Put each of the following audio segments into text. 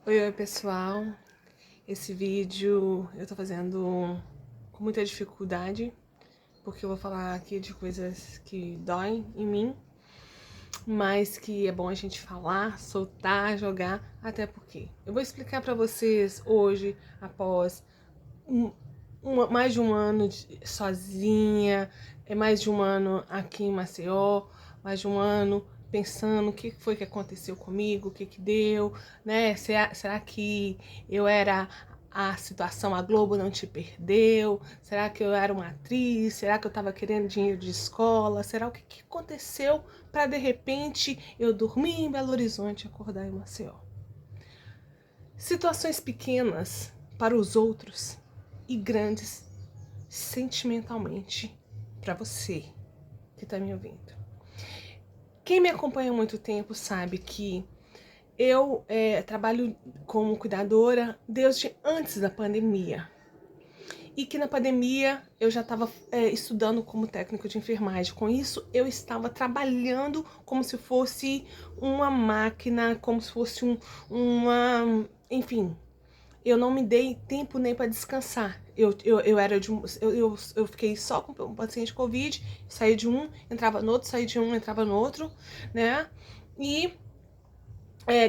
Oi, pessoal. Esse vídeo eu tô fazendo com muita dificuldade, porque eu vou falar aqui de coisas que doem em mim, mas que é bom a gente falar, soltar, jogar, até porque eu vou explicar pra vocês hoje, após um- mais de um ano sozinha, mais de um ano aqui em Maceió, mais de um ano pensando o que foi que aconteceu comigo, o que que deu, né? Será que eu era a situação, a Globo não te perdeu? Será que eu era uma atriz? Será que eu estava querendo dinheiro de escola? Será o que que aconteceu para de repente eu dormir em Belo Horizonte e acordar em Maceió? Situações pequenas para os outros e grandes sentimentalmente para você que está me ouvindo. Quem me acompanha há muito tempo sabe que eu trabalho como cuidadora desde antes da pandemia. E que na pandemia eu já estava estudando como técnico de enfermagem. Com isso, eu estava trabalhando como se fosse uma máquina, como se fosse uma... Enfim, eu não me dei tempo nem para descansar. Eu era de um, eu fiquei só com um paciente Covid, saí de um, entrava no outro, saí de um, entrava no outro, né? E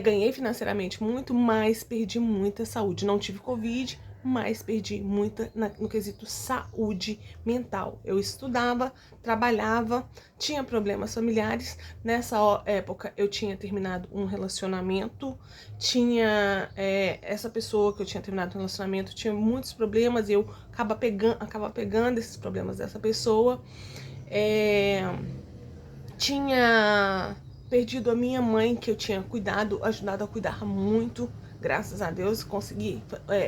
ganhei financeiramente muito, mas perdi muita saúde. Não tive Covid, mas perdi muita no quesito saúde mental. Eu estudava, trabalhava, tinha problemas familiares. Nessa época eu tinha terminado um relacionamento, tinha essa pessoa que eu tinha terminado um relacionamento tinha muitos problemas e eu acaba pegando esses problemas dessa pessoa. Tinha perdido a minha mãe, que eu tinha cuidado, ajudado a cuidar muito. Graças a Deus consegui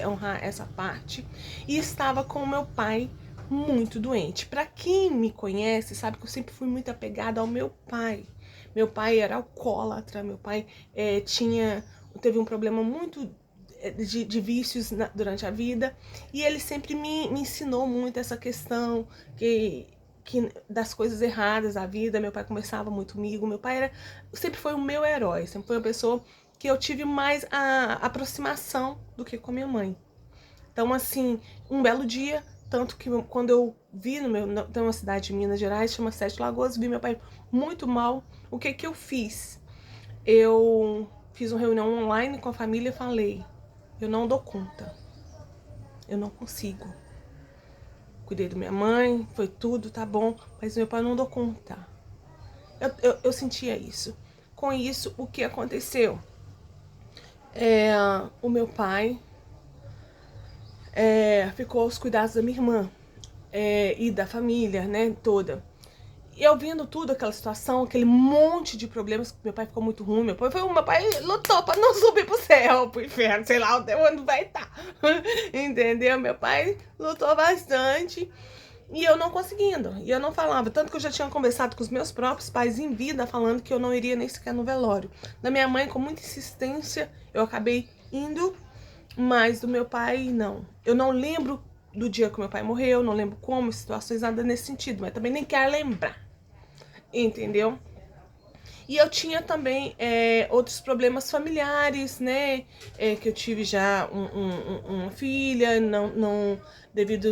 honrar essa parte. E estava com o meu pai muito doente. Para quem me conhece, sabe que eu sempre fui muito apegada ao meu pai. Meu pai era alcoólatra, meu pai teve um problema muito de vícios durante a vida. E ele sempre me ensinou muito essa questão que das coisas erradas da vida. Meu pai conversava muito comigo. Meu pai sempre foi o meu herói, sempre foi uma pessoa que eu tive mais a aproximação do que com a minha mãe. Então, assim, um belo dia, tanto que quando eu vi tem uma cidade de Minas Gerais, chama Sete Lagoas, vi meu pai muito mal. O que que eu fiz? Eu fiz uma reunião online com a família e falei: eu não dou conta, eu não consigo. Cuidei da minha mãe, foi tudo, tá bom, mas meu pai não dou conta. Eu sentia isso. Com isso, o que aconteceu? O meu pai ficou aos cuidados da minha irmã e da família, né, toda. E eu vendo tudo, aquela situação, aquele monte de problemas, meu pai ficou muito ruim, meu pai lutou pra não subir pro céu, pro inferno, sei lá onde vai estar, entendeu? Meu pai lutou bastante e eu não conseguindo, e eu não falava, tanto que eu já tinha conversado com os meus próprios pais em vida, falando que eu não iria nem sequer no velório. Da minha mãe, com muita insistência, eu acabei indo, mas do meu pai, não. Eu não lembro do dia que meu pai morreu, não lembro como, situações, nada nesse sentido, mas também nem quero lembrar, entendeu? E eu tinha também outros problemas familiares, né? Que eu tive já uma filha, não devido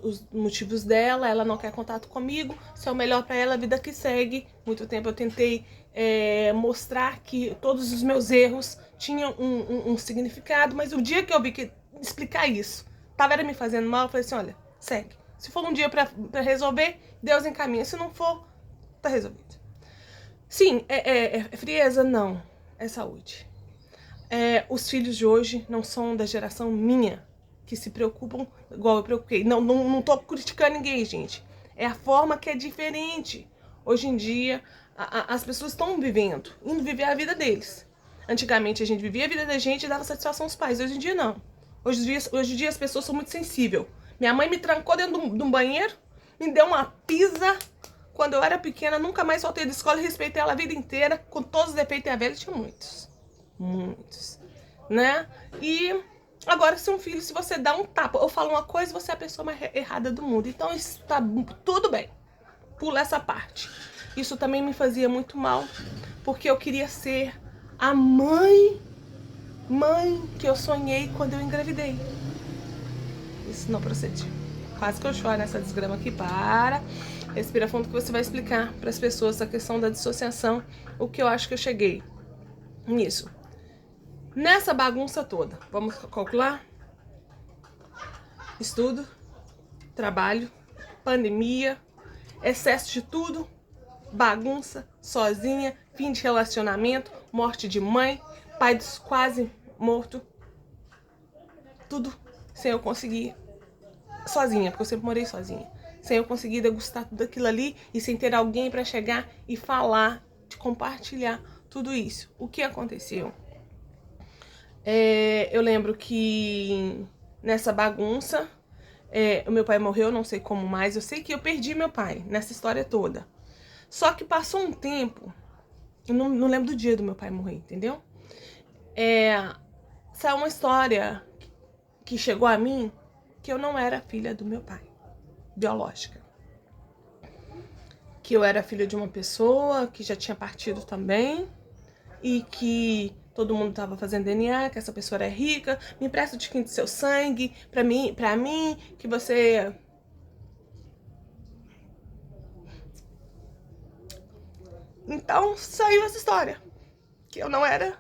os motivos dela, ela não quer contato comigo, se é o melhor para ela, a vida que segue. Muito tempo eu tentei mostrar que todos os meus erros tinham um significado, mas o dia que eu vi que explicar isso tava me fazendo mal, eu falei assim: olha, segue. Se for um dia para resolver, Deus encaminha. Se não for, tá resolvido. Sim, é frieza? Não. É saúde. Os filhos de hoje não são da geração minha, que se preocupam igual eu preocupei. Não tô criticando ninguém, gente. É a forma que é diferente. Hoje em dia, as pessoas estão vivendo, indo viver a vida deles. Antigamente a gente vivia a vida da gente e dava satisfação aos pais. Hoje em dia não. Hoje em dia as pessoas são muito sensíveis. Minha mãe me trancou dentro de um banheiro, me deu uma pisa. Quando eu era pequena, nunca mais faltei da escola e respeitei ela a vida inteira, com todos os defeitos. E a velha tinha muitos. Muitos. Né? E agora, se um filho, se você dá um tapa ou fala uma coisa, você é a pessoa mais errada do mundo. Então, isso tá tudo bem. Pula essa parte. Isso também me fazia muito mal, porque eu queria ser a mãe mãe que eu sonhei quando eu engravidei. Isso não procede. Quase que eu choro nessa desgrama aqui. Para. Respira fundo que você vai explicar para as pessoas a questão da dissociação, o que eu acho que eu cheguei nisso. Nessa bagunça toda, vamos calcular? Estudo, trabalho, pandemia, excesso de tudo, bagunça, sozinha, fim de relacionamento, morte de mãe, pai quase morto, tudo sem eu conseguir, sozinha, porque eu sempre morei sozinha, sem eu conseguir degustar tudo aquilo ali e sem ter alguém para chegar e falar, de compartilhar tudo isso. O que aconteceu? Eu lembro que nessa bagunça, o meu pai morreu, não sei como mais, eu sei que eu perdi meu pai nessa história toda. Só que passou um tempo, eu não lembro do dia do meu pai morrer, entendeu? Saiu uma história que chegou a mim que eu não era filha do meu pai, biológica. Que eu era filha de uma pessoa que já tinha partido também e que todo mundo tava fazendo DNA, que essa pessoa era rica, me empresta o tiquinho do seu sangue pra mim, que você... Então saiu essa história, que eu não era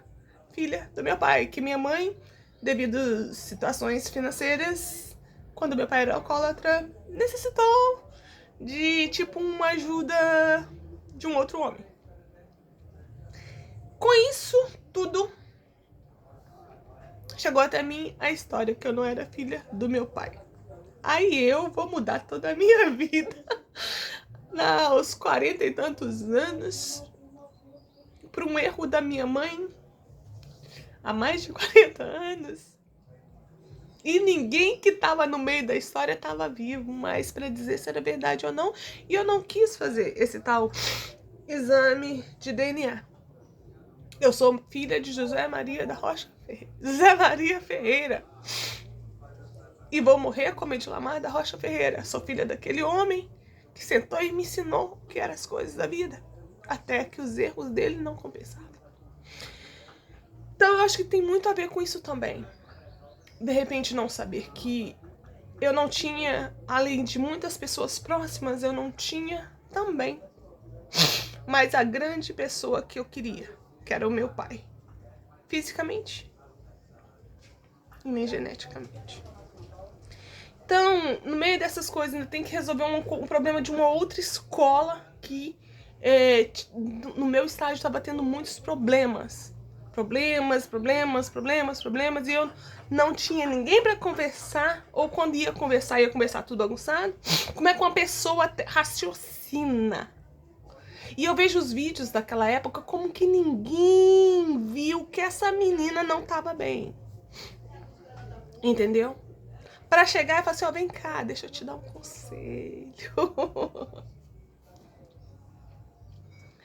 filha do meu pai, que minha mãe, devido a situações financeiras, quando meu pai era alcoólatra, necessitou de, tipo, uma ajuda de um outro homem. Com isso tudo, chegou até mim a história que eu não era filha do meu pai. Aí eu vou mudar toda a minha vida, aos 40 e tantos anos, por um erro da minha mãe, há mais de 40 anos. E ninguém que tava no meio da história tava vivo mais pra dizer se era verdade ou não. E eu não quis fazer esse tal exame de DNA. Eu sou filha de José Maria da Rocha Ferreira. José Maria Ferreira. E vou morrer como Edilamar da Rocha Ferreira. Sou filha daquele homem que sentou e me ensinou o que eram as coisas da vida. Até que os erros dele não compensavam. Então eu acho que tem muito a ver com isso também. De repente não saber que eu não tinha, além de muitas pessoas próximas, eu não tinha também. Mas a grande pessoa que eu queria, que era o meu pai. Fisicamente e nem geneticamente. Então, no meio dessas coisas, ainda tem que resolver um problema de uma outra escola que no meu estágio estava tendo muitos problemas. Problemas, e eu não tinha ninguém para conversar, ou quando ia conversar tudo bagunçado. Como é que uma pessoa raciocina? E eu vejo os vídeos daquela época como que ninguém viu que essa menina não estava bem. Entendeu? Para chegar e falar assim, ó, vem cá, deixa eu te dar um conselho.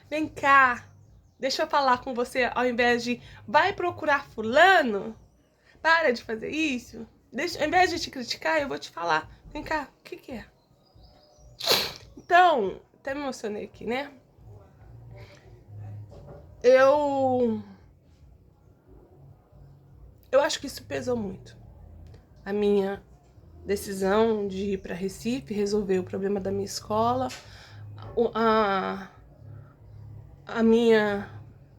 Vem cá, deixa eu falar com você, ao invés de vai procurar fulano, para de fazer isso. Ao invés de te criticar, eu vou te falar. Vem cá, o que é? Então, até me emocionei aqui, né? Eu acho que isso pesou muito. A minha decisão de ir para Recife, resolver o problema da minha escola, o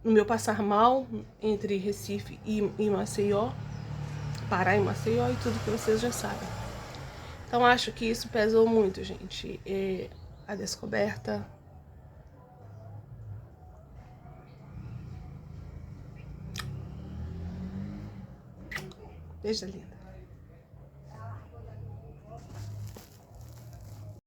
meu passar mal entre Recife e Maceió, Pará e Maceió e tudo que vocês já sabem. Então acho que isso pesou muito, gente. A descoberta. Beijo linda.